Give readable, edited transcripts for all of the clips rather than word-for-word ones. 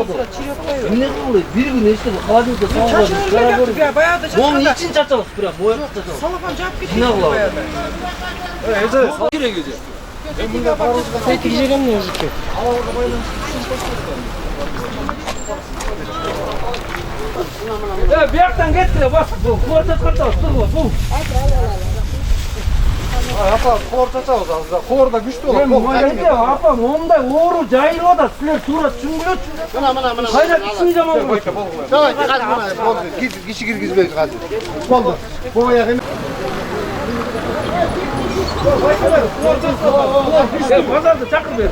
sonra çiğ koyuyor. Ne oluyor? Bir gün işte bu kadınca sağ olun. Çarşıda öyle yaptık ya, bayağı da Onun çarşıda. için çarçabız bırak, boya çarçabız. Salafan cevap gitti. Ne var? Bayağı da. Evet, nereye gidiyor? Peki gidelim mi yazık ki? Ya bir yaktan getir bak bu. Kuarta çarçabız bu. Apa korta çavuz azda. Korda güçlü olur. Ben de apam onda uğru cahil o da sizler turat çüngülüt. Mana. Hayır kısım zaman bu. Davay hadi mana. Kişi girgizmeyiz hadi. Oldu. Bu ayağını. Ya pazarda çakır ver.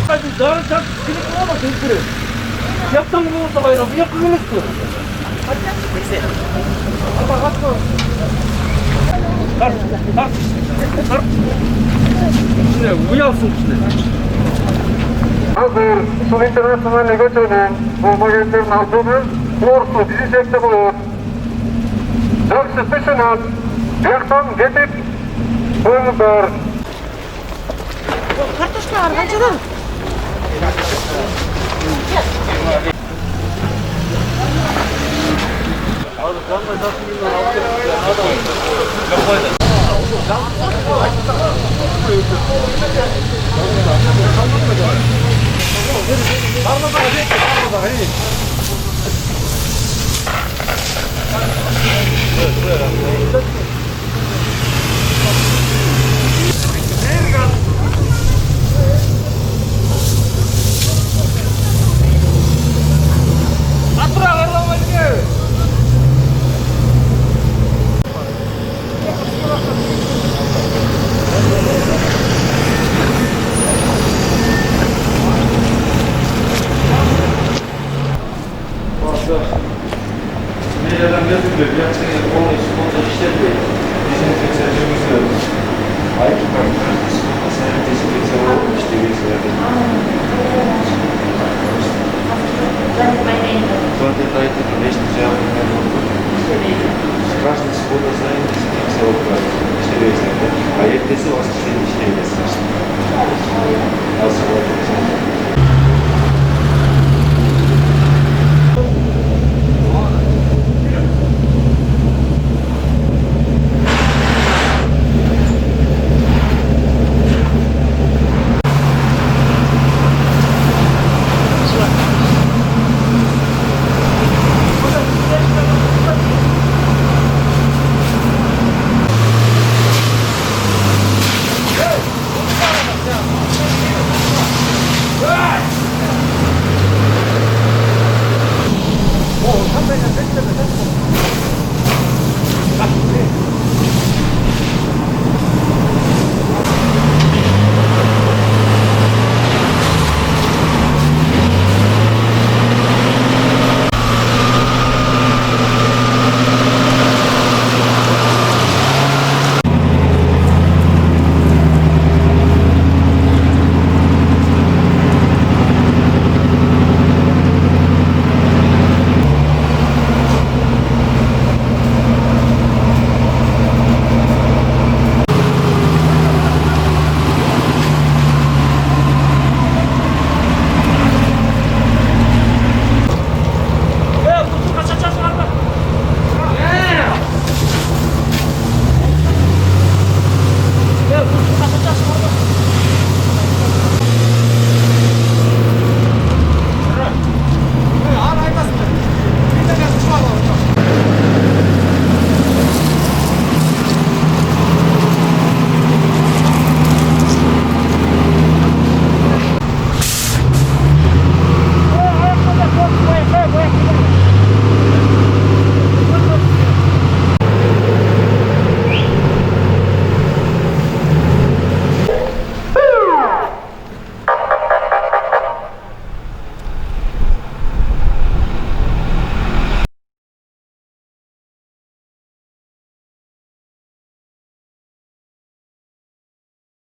Hadi daha çok kilit olma tezgürü. Yaptım bunu da bayram. Yaptım bunu. Neyse. Kart. Şuraya uyalsın içine. Hazır, Su Internasyonel'e götürülen bu paketlerin altını borçlu dizi çekti bulur. Döksü düşünün, yaktan getip bulunur. Kartoşka var, kaçalım. Nereden götürüyor? Bir akşam onu işlemiyor. Bizim seçeceğimiz yok. Hayır, senin desinfekse o işte bir